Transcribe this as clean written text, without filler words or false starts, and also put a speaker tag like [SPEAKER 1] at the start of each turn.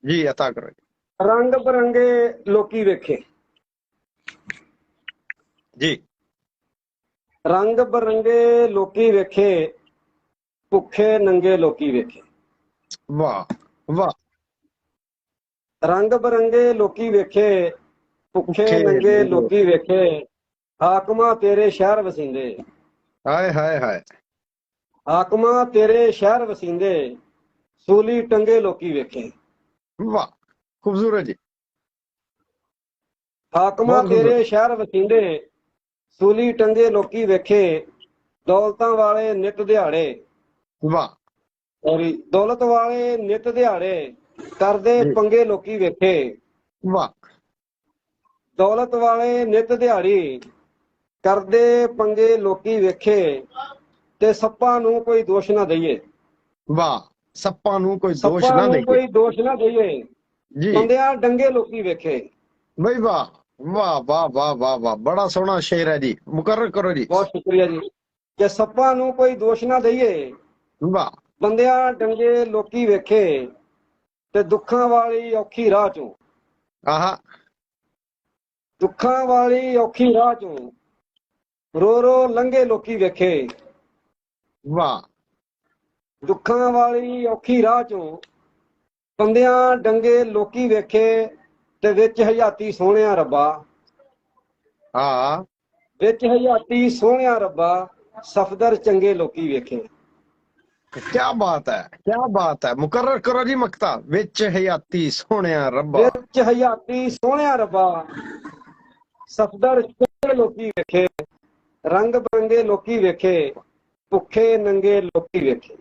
[SPEAKER 1] जी अता करो जी।
[SPEAKER 2] रंग बरंगे लोकी वेखे।
[SPEAKER 1] जी
[SPEAKER 2] रंग बरंगे लोकी वेखे, भुखे नंगे लोकी वेखे।
[SPEAKER 1] वाह वाह।
[SPEAKER 2] रंग बरंगे लोकी वेखे, भुखे
[SPEAKER 1] भुखे
[SPEAKER 2] नंगे
[SPEAKER 1] नंगे।
[SPEAKER 2] लोकी वेखे। हाकमा तेरे शहर वसींदे।
[SPEAKER 1] हाय हाय हाय।
[SPEAKER 2] हाकमा तेरे शहर वसींदे, सूली टंगे लोकी वेखे।
[SPEAKER 1] वाह खूबसूरत जी।
[SPEAKER 2] हाकमा
[SPEAKER 1] बहुत
[SPEAKER 2] तेरे
[SPEAKER 1] खूबसूरत।
[SPEAKER 2] शहर वसींदे, सूली टंगे लोकी वेखे। दौलतां वाले नित दिहाड़े।
[SPEAKER 1] वाह
[SPEAKER 2] सॉरी, दौलत वाले नित दिहाड़े करदे
[SPEAKER 1] जी।
[SPEAKER 2] पंगे लोकी वेखे।
[SPEAKER 1] वाह
[SPEAKER 2] दौलत वाले नित दिहाड़ी ਕਰਦੇ ਪੰਗੇ ਲੋਕੀ ਵੇਖੇ ਤੇ ਸੱਪਾਂ ਨੂੰ ਕੋਈ ਦੋਸ਼ ਨਾ ਦਈਏ।
[SPEAKER 1] वाह। सप्पा नू कोई दोष
[SPEAKER 2] ਸੱਪਾਂ
[SPEAKER 1] ना
[SPEAKER 2] ਨੂੰ
[SPEAKER 1] देइए।
[SPEAKER 2] ਕੋਈ ਦੋਸ਼ ਨਾ ਦਈਏ,
[SPEAKER 1] जी
[SPEAKER 2] ਬੰਦਿਆਂ ਡੰਗੇ ਲੋਕੀ ਵੇਖੇ।
[SPEAKER 1] भाई वाह वाह वाह वाह वाह वाह, बड़ा सोहना शेर है जी, मुकर्रर करो जी।
[SPEAKER 2] ਬਹੁਤ ਸ਼ੁਕਰੀਆ ਜੀ। ਕਿ ਸੱਪਾਂ ਨੂੰ ਕੋਈ ਦੋਸ਼ ਨਾ ਦਈਏ,
[SPEAKER 1] वाह
[SPEAKER 2] ਬੰਦਿਆਂ ਡੰਗੇ ਲੋਕੀ ਵੇਖੇ ਤੇ ਦੁੱਖਾਂ ਵਾਲੀ ਔਖੀ ਰਾਹ ਚੋਂ।
[SPEAKER 1] आहा।
[SPEAKER 2] ਦੁੱਖਾਂ ਵਾਲੀ ਔਖੀ ਰਾਹ ਚੋਂ ਰੋ ਰੋ ਲੰਘੇ ਲੋਕੀ ਵੇਖੇ।
[SPEAKER 1] वाह
[SPEAKER 2] ਦੁੱਖਾਂ ਵਾਲੀ ਔਖੀ ਰਾਹ ਚੋਂ ਬੰਦਿਆਂ ਡੰਗੇ ਲੋਕੀ ਵੇਖੇ ਤੇ ਵਿੱਚ ਹਯਾਤੀ ਸੋਹਣਿਆ ਰੱਬਾ।
[SPEAKER 1] हाँ।
[SPEAKER 2] ਵਿੱਚ ਹਯਾਤੀ ਸੋਹਣਿਆ ਰੱਬਾ, ਸਫਦਰ ਚੰਗੇ ਲੋਕੀ ਵੇਖੇ।
[SPEAKER 1] क्या बात है, क्या बात है, मुकर्रर करो जी मक्ता। विच हयाती सोहणिया रब्बा।
[SPEAKER 2] ਵਿੱਚ ਹਯਾਤੀ ਸੋਹਣਿਆ ਰੱਬਾ, ਸਫਦਰ ਚੰਗੇ ਲੋਕੀ ਵੇਖੇ। ਰੰਗ ਬਰੰਗੇ ਲੋਕੀ ਵੇਖੇ, ਭੁੱਖੇ ਨੰਗੇ ਲੋਕੀ ਵੇਖੇ।